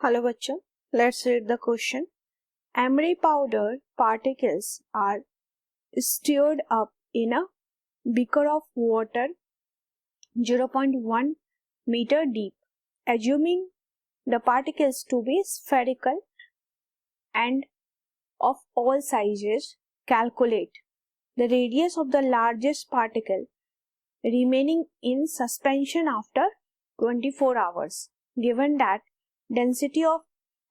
Hello बच्चों, let's read the question. Emery powder particles are stirred up in a beaker of water 0.1 meter deep. Assuming the particles to be spherical and of all sizes, calculate the radius of the largest particle remaining in suspension after 24 hours. Given that density of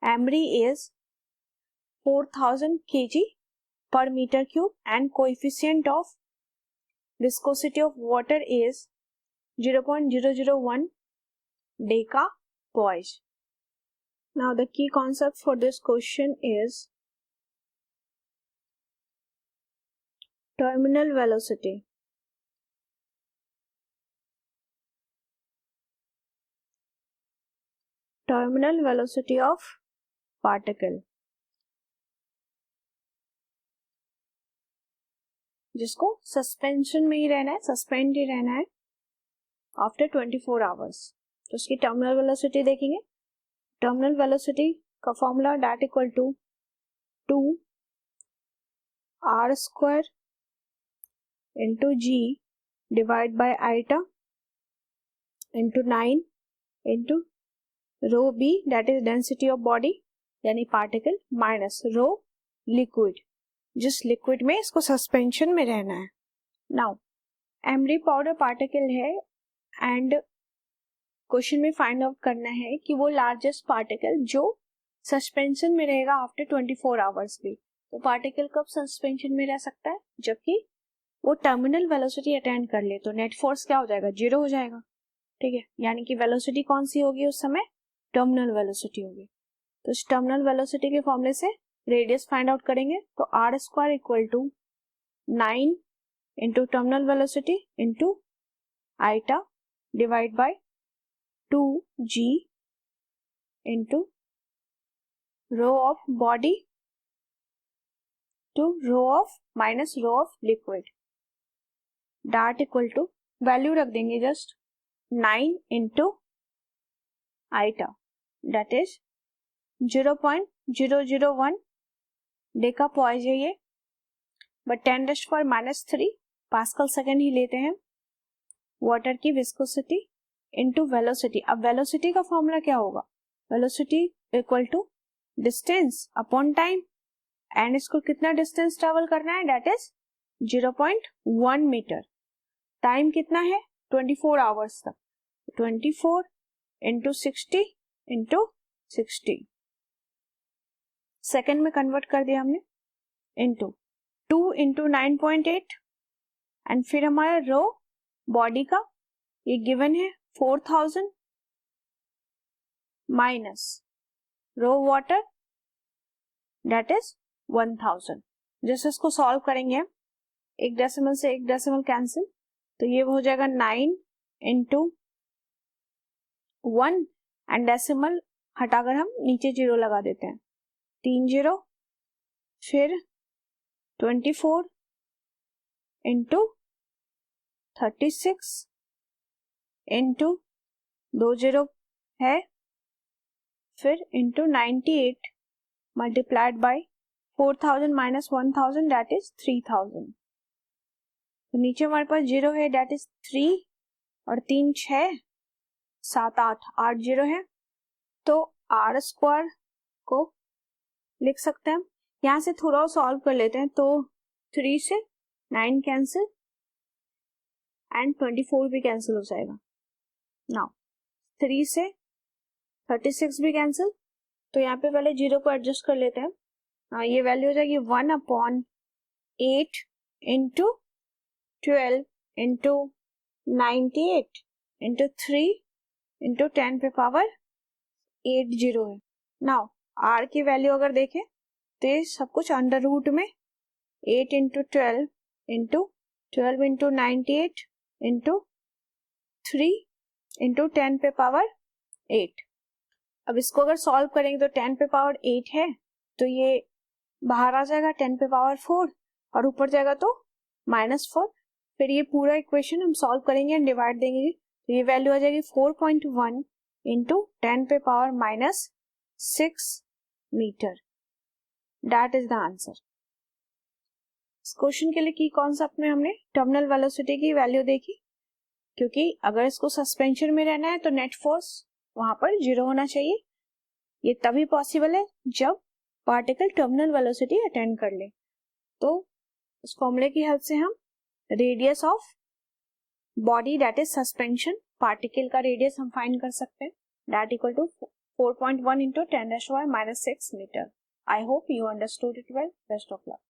emery is 4000 kg per meter cube and coefficient of viscosity of water is 0.001 decapoise. Now the key concept for this question is terminal velocity. Terminal velocity of particle, जिसको suspension में ही रहना है, suspend ही रहना है after 24 hours. तो उसकी terminal velocity देखेंगे. Terminal velocity का formula that equal to 2 r square into G divide by eta into 9 into rho B that is density of body यानी पार्टिकल माइनस रो लिक्विड, जिस liquid में इसको suspension में रहना है. नाउ एमरी पाउडर पार्टिकल है and question में find out करना है कि वो लार्जेस्ट पार्टिकल जो सस्पेंशन में रहेगा आफ्टर 24 आवर्स भी. तो पार्टिकल कब सस्पेंशन में रह सकता है? जबकि वो टर्मिनल वेलोसिटी अटेंड कर ले. तो नेट फोर्स क्या हो जाएगा? 0 हो जाएगा. ठीक है, यानी कि वेलोसिटी कौन सी होगी उस समय? टर्मिनल वेलोसिटी होगी. तो इस टर्मिनल वेलोसिटी के फॉर्मूले से रेडियस फाइंड आउट करेंगे. तो R square equal to 9 into terminal velocity into eta divide by 2g into rho of body to rho of minus rho of liquid that equal to value रख देंगे just 9 into eta that is 0.001 decapoise है ये, but 10⁻³ pascal second ही लेते हैं. Water की viscosity into velocity. अब velocity का formula क्या होगा? Velocity equal to distance upon time, and इसको कितना डिस्टेंस ट्रेवल करना है? That is 0.1 metre. टाइम कितना है? 24 आवर्स तक. 24 इंटू 60 इंटू 60 सेकेंड में कन्वर्ट कर दिया हमने इंटू 2 इंटू 9.8 एंड फिर हमारा रो बॉडी का ये गिवन है 4000 minus rho water that is 1000. जैसे इसको सॉल्व करेंगे हम, एक डेसिमल से एक डेसिमल कैंसिल, तो ये हो जाएगा 9 इंटू 1 एंड डेसिमल हटाकर हम नीचे 0 लगा देते हैं. 3 0 फिर 24 इंटू 36 इंटू 2 0 है, फिर into 98 multiplied by 4000 minus 1000 that is 3000. तो नीचे हमारे पास 0 है दैट इज 3 और 3 6 7 8 0 है. तो आर स्क्वायर को लिख सकते हैं. यहां से थोड़ा सॉल्व कर लेते हैं. तो 3 से 9 कैंसिल एंड 24 भी कैंसिल हो जाएगा. नाउ 3 से 36 भी कैंसिल. तो यहाँ पे पहले 0 को एडजस्ट कर लेते हैं. ये वैल्यू हो जाएगी 1/8 इंटू 12 इंटू 98 इंटू 3 इंटू 10 पे पावर 80 है. नाउ आर की वैल्यू अगर देखें तो ये सब कुछ अंडर रूट में 8 into 12 into 12 into 98 into 3 into 10 पे पावर 8. अब इसको अगर सॉल्व करेंगे तो 10 पे पावर 8 है तो ये बाहर आ जाएगा 10 पे पावर 4 और ऊपर जाएगा तो -4. फिर ये पूरा इक्वेशन हम सॉल्व करेंगे एंड डिवाइड देंगे. तो ये वैल्यू आ जाएगी 4.1 इंटू 10 पे power 6 metre. That is the answer. इस क्वेश्चन के लिए की कॉन्सेप्ट में हमने टर्मिनल वेलोसिटी की वैल्यू देखी, क्योंकि अगर इसको सस्पेंशन में रहना है तो नेट फोर्स वहां पर 0 होना चाहिए. ये तभी पॉसिबल है जब पार्टिकल टर्मिनल वेलोसिटी अटेंड कर ले. तो इस फॉर्मूले की हेल्प से हम radius of body that is suspension, particle का रेडियस हम फाइंड कर सकते हैं. That equal to 4.1 into 10⁻⁻⁶ metre. I hope you understood it well. Best of luck.